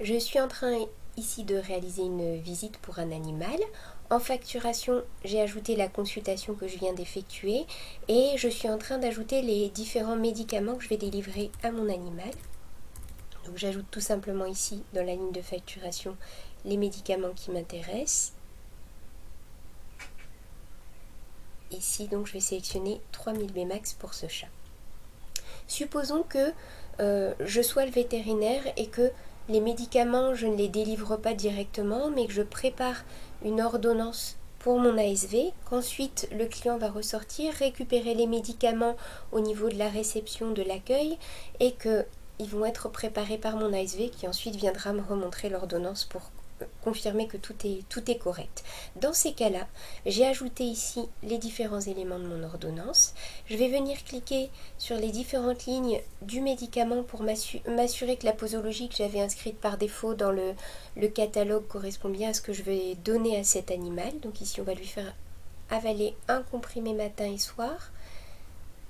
Je suis en train ici de réaliser une visite pour un animal. En facturation, j'ai ajouté la consultation que je viens d'effectuer et je suis en train d'ajouter les différents médicaments que je vais délivrer à mon animal. Donc j'ajoute tout simplement ici dans la ligne de facturation les médicaments qui m'intéressent. Ici donc je vais sélectionner 3000 Bmax pour ce chat. Supposons que je sois le vétérinaire et que les médicaments, je ne les délivre pas directement, mais que je prépare une ordonnance pour mon ASV, qu'ensuite le client va ressortir, récupérer les médicaments au niveau de la réception de l'accueil et qu'ils vont être préparés par mon ASV qui ensuite viendra me remontrer l'ordonnance pour confirmer que tout est correct. Dans ces cas-là, j'ai ajouté ici les différents éléments de mon ordonnance. Je vais venir cliquer sur les différentes lignes du médicament pour m'assurer que la posologie que j'avais inscrite par défaut dans le catalogue correspond bien à ce que je vais donner à cet animal. Donc ici, on va lui faire avaler un comprimé matin et soir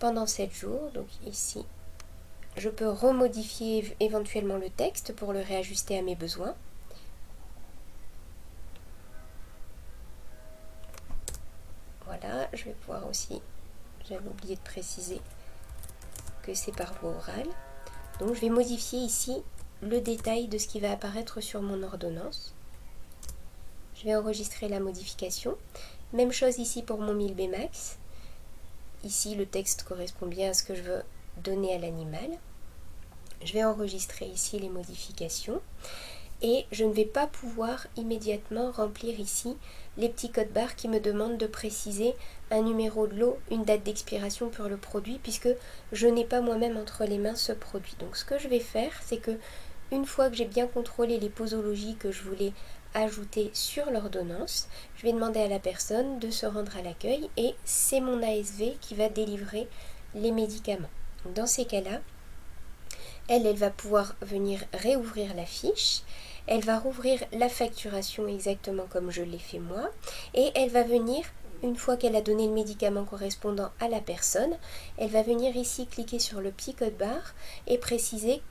pendant 7 jours. Donc ici, je peux remodifier éventuellement le texte pour le réajuster à mes besoins. Voilà, je vais pouvoir aussi, j'avais oublié de préciser que c'est par voie orale. Donc je vais modifier ici le détail de ce qui va apparaître sur mon ordonnance. Je vais enregistrer la modification. Même chose ici pour mon 1000 Bmax. Ici le texte correspond bien à ce que je veux donner à l'animal. Je vais enregistrer ici les modifications. Et je ne vais pas pouvoir immédiatement remplir ici les petits codes barres qui me demandent de préciser un numéro de lot, une date d'expiration pour le produit, puisque je n'ai pas moi-même entre les mains ce produit. Donc ce que je vais faire, c'est que une fois que j'ai bien contrôlé les posologies que je voulais ajouter sur l'ordonnance, je vais demander à la personne de se rendre à l'accueil et c'est mon ASV qui va délivrer les médicaments. Donc dans ces cas-là, elle va pouvoir venir réouvrir la fiche. Elle va rouvrir la facturation exactement comme je l'ai fait moi et elle va venir, une fois qu'elle a donné le médicament correspondant à la personne, elle va venir ici cliquer sur le petit code barre et préciser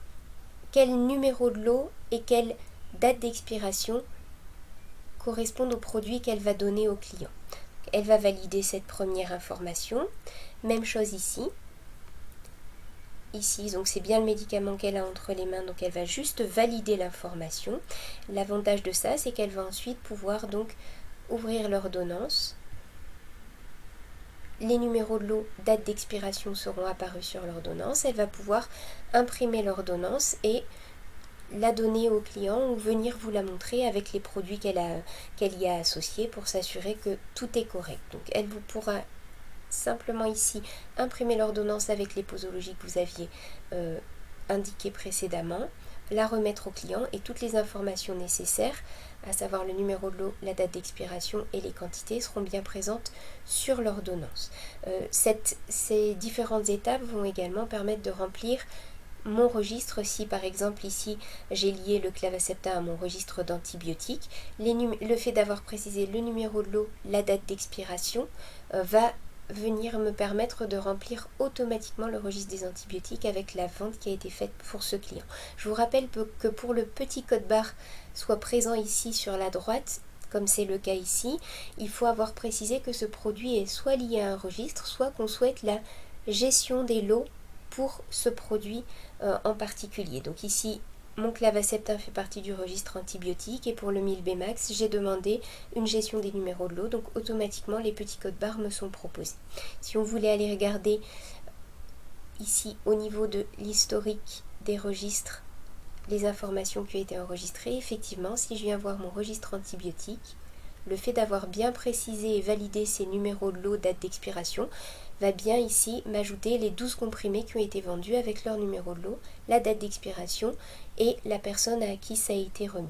quel numéro de lot et quelle date d'expiration correspondent au produit qu'elle va donner au client. Elle va valider cette première information. Même chose ici. Ici, donc c'est bien le médicament qu'elle a entre les mains, donc elle va juste valider l'information. L'avantage de ça, c'est qu'elle va ensuite pouvoir donc ouvrir l'ordonnance. Les numéros de lot, date d'expiration seront apparus sur l'ordonnance. Elle va pouvoir imprimer l'ordonnance et la donner au client ou venir vous la montrer avec les produits qu'elle y a associés pour s'assurer que tout est correct. Donc elle vous pourra simplement ici imprimer l'ordonnance avec les posologies que vous aviez indiquées précédemment, la remettre au client et toutes les informations nécessaires, à savoir le numéro de lot, la date d'expiration et les quantités, seront bien présentes sur l'ordonnance. Ces différentes étapes vont également permettre de remplir mon registre. Si par exemple ici j'ai lié le Clavacepta à mon registre d'antibiotiques, le fait d'avoir précisé le numéro de lot, la date d'expiration va venir me permettre de remplir automatiquement le registre des antibiotiques avec la vente qui a été faite pour ce client. Je vous rappelle que pour le petit code barre soit présent ici sur la droite, comme c'est le cas ici, il faut avoir précisé que ce produit est soit lié à un registre, soit qu'on souhaite la gestion des lots pour ce produit en particulier. Donc ici, mon Clavaceptin fait partie du registre antibiotique et pour le 1000 Bmax, j'ai demandé une gestion des numéros de lot, donc automatiquement les petits codes barres me sont proposés. Si on voulait aller regarder ici au niveau de l'historique des registres, les informations qui ont été enregistrées, effectivement, si je viens voir mon registre antibiotique, le fait d'avoir bien précisé et validé ces numéros de lot, date d'expiration, va bien ici m'ajouter les 12 comprimés qui ont été vendus avec leur numéro de lot, la date d'expiration et la personne à qui ça a été remis.